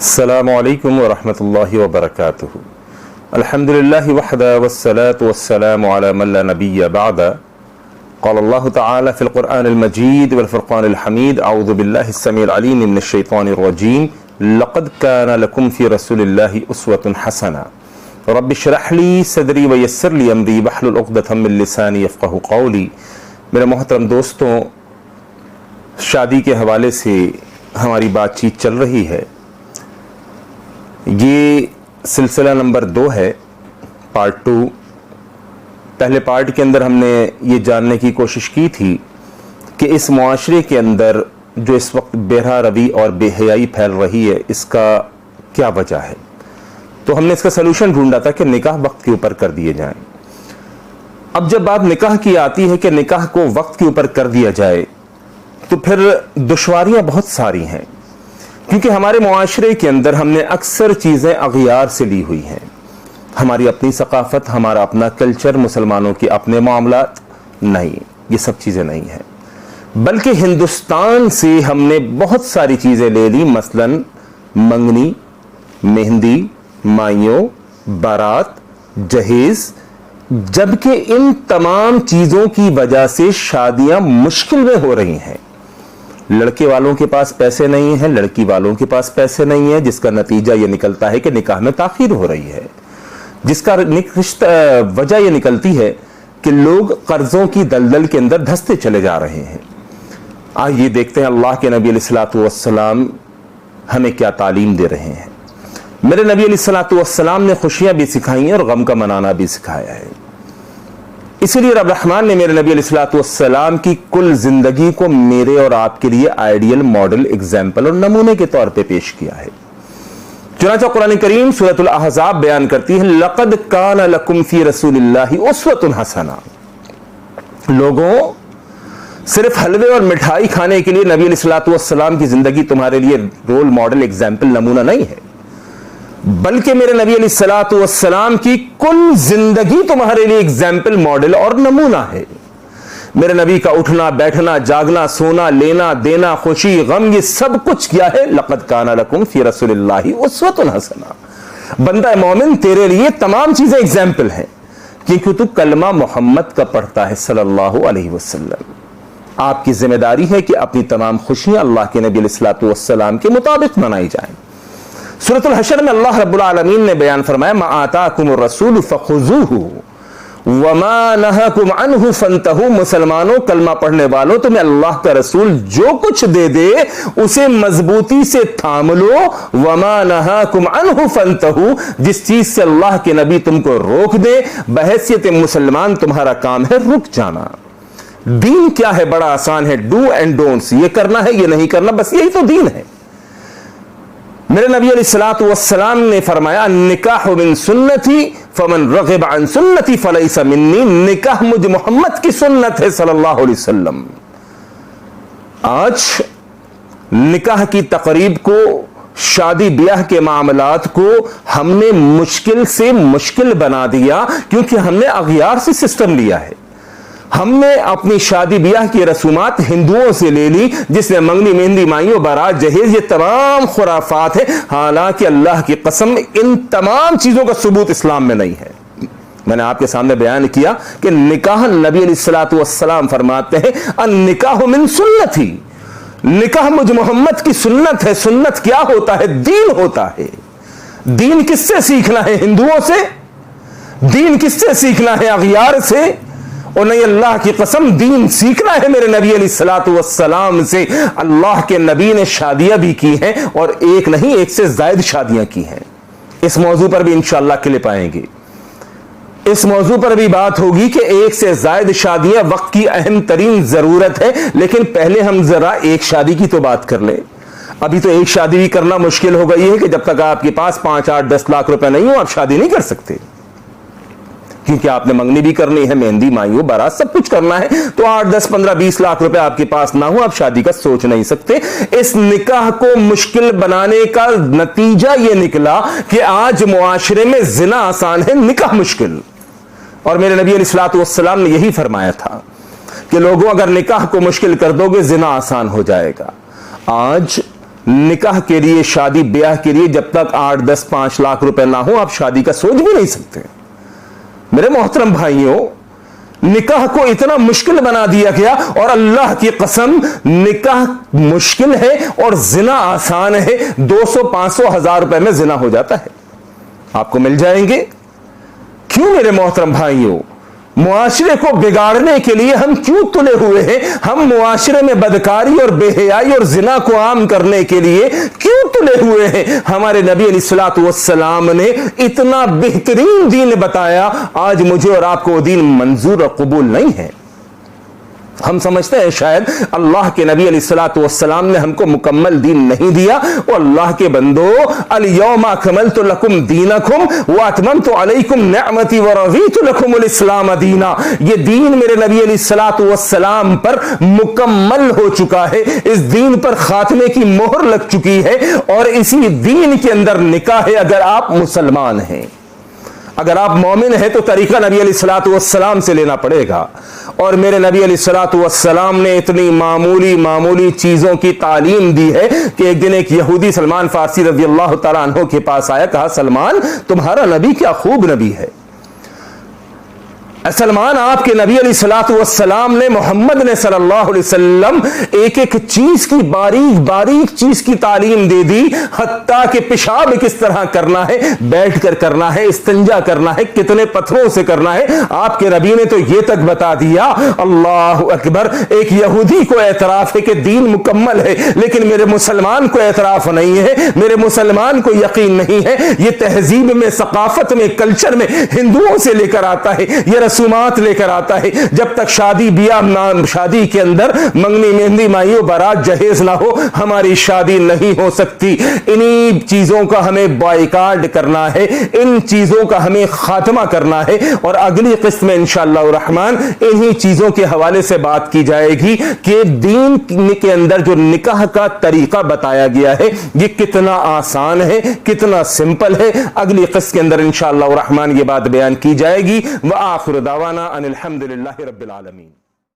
अस्सलामु अलैकुम व रहमतुल्लाहि व बरकातुहू। अल्हम्दुलिल्लाहि वहदा वस्सलातु वस्सलामु अला मन ला नबिय्य बअदा। क़ाल अल्लाहु तआला फ़िल क़ुरआनिल मजीद वल फ़ुरक़ानिल हमीद। अऊज़ु बिल्लाहिस समीइल अलीम मिनश शैतानिर रजीम। लक़द कान लकुम फ़ी रसूलिल्लाहि उस्वतुन हसना। रब्बि इश्रह ली सदरी व यस्सिर ली अमरी वहलुल उक़दतम मिन लिसानी यफ़क़हू क़ौली। मेरे मोहतरम दोस्तों, शादी के हवाले से हमारी बातचीत चल रही है। ये सिलसिला नंबर 2 है, पार्ट 2। पहले पार्ट के अंदर हमने ये जानने की कोशिश की थी कि इस मुआशरे के अंदर जो इस वक्त बेरहा रवी और बेहयाई फैल रही है, इसका क्या वजह है। तो हमने इसका सलूशन ढूंढा था कि निकाह वक्त के ऊपर कर दिए जाएं। अब जब बात निकाह की आती है कि निकाह को वक्त के ऊपर कर दिया जाए, तो फिर दुश्वारियां बहुत सारी हैं, क्योंकि हमारे मुआशरे के अंदर हमने अक्सर चीज़ें अग़ियार से ली हुई हैं। हमारी अपनी सकाफ़त, हमारा अपना कल्चर, मुसलमानों के अपने मामलात नहीं, ये सब चीज़ें नहीं हैं। बल्कि हिंदुस्तान से हमने बहुत सारी चीज़ें ले ली, मसलन मंगनी, मेहंदी, माइयों, बारात, जहेज़। जबकि इन तमाम चीज़ों की वजह से शादियां मुश्किल में हो रही हैं। लड़के वालों के पास पैसे नहीं है, लड़की वालों के पास पैसे नहीं है, जिसका नतीजा यह निकलता है कि निकाह में ताखीर हो रही है। जिसका वजह यह निकलती है कि लोग कर्जों की दलदल के अंदर धंसते चले जा रहे हैं। आइए देखते हैं अल्लाह के नबी अलैहिस्सलातु वस्सलाम हमें क्या तालीम दे रहे हैं। मेरे नबी अलैहिस्सलातु वस्सलाम ने खुशियां भी सिखाई हैं और गम का मनाना भी सिखाया है। इसीलिए रब रहमान ने मेरे नबी अलैहिस्सलातु वस्सलाम की कुल जिंदगी को मेरे और आपके लिए आइडियल मॉडल, एग्जाम्पल और नमूने के तौर पे पेश किया है। चुनांचे कुरान करीम सूरतुल अहज़ाब बयान करती है, लक़द कान लकुम फ़ी रसूलिल्लाहि उस्वतुन हसना। लोगों, सिर्फ हलवे और मिठाई खाने के लिए नबी अलैहिस्सलातु वस्सलाम की जिंदगी तुम्हारे लिए रोल मॉडल, एग्जाम्पल, नमूना नहीं है, बल्कि मेरे नबी अलैहिस्सलातु वस्सलाम की कुल जिंदगी तुम्हारे लिए एग्जाम्पल, मॉडल और नमूना है। मेरे नबी का उठना, बैठना, जागना, सोना, लेना, देना, खुशी, गम, ये सब कुछ क्या है। लक़द काना लकुम फ़ी रसूलिल्लाहि उस्वतुन हसना। बंदा मोमिन, तेरे लिए तमाम चीजें एग्जाम्पल हैं, क्योंकि तू कलमा मोहम्मद का पढ़ता है सल्लल्लाहु अलैहि वसल्लम। आपकी जिम्मेदारी है कि अपनी तमाम खुशियां अल्लाह के नबी अलैहिस्सलातु वस्सलाम के मुताबिक मनाई जाएं। सूरतुल हशर में अल्लाह रब्बुल आलमीन ने बयान फरमाया, मा आताकुमुर रसूल फखुज़ूहु वमा नहाकुम अन्हु फंतहू। मुसलमानों, कलमा पढ़ने वालों, तुम्हें अल्लाह का रसूल जो कुछ दे दे उसे मजबूती से थाम लो। वमा नहाकुम अन्हु फंतहू, जिस चीज से अल्लाह के नबी तुमको रोक दे, बहैसियत मुसलमान तुम्हारा काम है रुक जाना। दीन क्या है? बड़ा आसान है, डू एंड डोंट्स। ये करना है, ये नहीं करना, बस यही तो दीन है। मेरे नबी अलैहिस्सलातु वस्सलाम ने फरमाया, निकाह मिन सुन्नती फमन रग़िब अन सुन्नती फलैसा मिन्नी। निकाह मुझ मोहम्मद की सुन्नत है सल्लल्लाहु अलैहि वसल्लम। आज निकाह की तकरीब को, शादी ब्याह के मामलात को हमने मुश्किल से मुश्किल बना दिया, क्योंकि हमने अग़ियार से सिस्टम लिया है। हमने अपनी शादी ब्याह की रसूमात हिंदुओं से ले ली, जिसमें मंगनी, मेहंदी, माइयों, बारात, जहेज, ये तमाम खुराफात है। हालांकि अल्लाह की कसम, इन तमाम चीजों का सबूत इस्लाम में नहीं है। मैंने आपके सामने बयान किया कि निकाह, नबी अलैहिस्सलातु वस्सलाम फरमाते हैं, अन निकाह मिन सुन्नती। निकाह मुझ मोहम्मद की सुन्नत है। सुन्नत क्या होता है? दीन होता है। दीन किससे सीखना है? हिंदुओं से। दीन किससे सीखना है? अग़ियार से। और नहीं, अल्लाह की कसम, दीन सीखना है मेरे नबी अलैहिस्सलातु वस्सलाम से। अल्लाह के नबी ने शादियां भी की हैं, और एक नहीं, एक से ज्यादा शादियां की हैं। इस मौजू पर भी इंशाअल्लाह क्लिप आएंगे। इस मौजू पर भी बात होगी कि एक से ज्यादा शादियां वक्त की अहम तरीन जरूरत है। लेकिन पहले हम जरा एक शादी की तो बात कर ले। अभी तो एक शादी भी करना मुश्किल हो गई है कि जब तक आपके पास 5, 8, 10 लाख रुपए नहीं हो, आप शादी नहीं कर सकते, क्योंकि आपने मंगनी भी करनी है, मेहंदी, माइयों, बारात, सब कुछ करना है। तो 8, 10, 15, 20 लाख रुपए आपके पास ना हो, आप शादी का सोच नहीं सकते। इस निकाह को मुश्किल बनाने का नतीजा यह निकला कि आज मुआशरे में जिना आसान है, निकाह मुश्किल। और मेरे नबी अलैहिस्सलातु वस्सलाम ने यही फरमाया था कि लोगों, अगर निकाह को मुश्किल कर दोगे, जिना आसान हो जाएगा। आज निकाह के लिए, शादी ब्याह के लिए जब तक 8, 10, 5 लाख रुपए ना हो आप शादी का सोच भी नहीं सकते। मेरे मोहतरम भाइयों, निकाह को इतना मुश्किल बना दिया गया, और अल्लाह की कसम निकाह मुश्किल है और जिना आसान है। 200, 500, 1000 रुपए में जिना हो जाता है, आपको मिल जाएंगे। क्यों मेरे मोहतरम भाइयों, मुआशरे को बिगाड़ने के लिए हम क्यों तुले हुए हैं? हम मुआशरे में बदकारी और बेहयाई और जिना को आम करने के लिए क्यों तुले हुए हैं? हमारे नबी अलैहिस्सलातु वस्सलाम ने इतना बेहतरीन दीन बताया, आज मुझे और आपको वो दीन मंजूर और कबूल नहीं है। हम समझते हैं शायद अल्लाह के नबी अलैहिस्सलातु वस्सलाम ने हमको मुकम्मल दीन नहीं दिया। और अल्लाह के बंदो, अल यौमा अकमलतु लकुम दीनकुम व अतममतु अलैकुम निअमती व रज़ीतु लकुमुल इस्लाम दीना। ये दीन मेरे नबी अलैहिस्सलातु वस्सलाम पर मुकम्मल हो चुका है, इस दीन पर खात्मे की मोहर लग चुकी है, और इसी दीन के अंदर निकाह है। अगर आप मुसलमान हैं, अगर आप मोमिन हैं, तो तरीका नबी अलैहिस्सलातु वस्सलाम से लेना पड़ेगा। और मेरे नबी अलैहिस्सलातु वस्सलाम ने इतनी मामूली चीजों की तालीम दी है कि एक दिन एक यहूदी सलमान फारसी रज़ियल्लाहु तआला अन्हु के पास आया, कहा सलमान तुम्हारा नबी क्या खूब नबी है। सलमान, आपके नबी अलैहिस्सलातु वस्सलाम ने, मोहम्मद ने सल्लल्लाहु अलैहि वसल्लम एक एक चीज की बारीक चीज की तालीम दे दी, हत्ता कि पेशाब किस तरह करना है, बैठकर करना है, इस्तिंजा करना है, कितने पत्थरों से करना है, आपके नबी ने तो ये तक बता दिया। अल्लाह अकबर। एक यहूदी को एतराफ है कि दीन मुकम्मल है, लेकिन मेरे मुसलमान को एतराफ नहीं है, मेरे मुसलमान को यकीन नहीं है। ये तहजीब में, सकाफत में, कल्चर में हिंदुओं से लेकर आता है, ये रसूमात लेकर आता है। जब तक शादी ब्याह, शादी के अंदर मंगनी, मेहंदी, माइयों, बारात जहेज ना हो, हमारी शादी नहीं हो सकती। इन्हीं चीजों का हमें बॉयकॉट करना है, इन चीजों का हमें खात्मा करना है। और अगली किस्त में इंशाअल्लाह रहमान इन्हीं चीजों के हवाले से बात की जाएगी कि दीन के अंदर जो निकाह का तरीका बताया गया है ये कितना आसान है, कितना सिंपल है। अगली किस्त के अंदर इंशाअल्लाह रहमान ये बात बयान की जाएगी। व आखिर दावाना अनिल हम्दुलिल्लाहि रब्बिल आलमीन।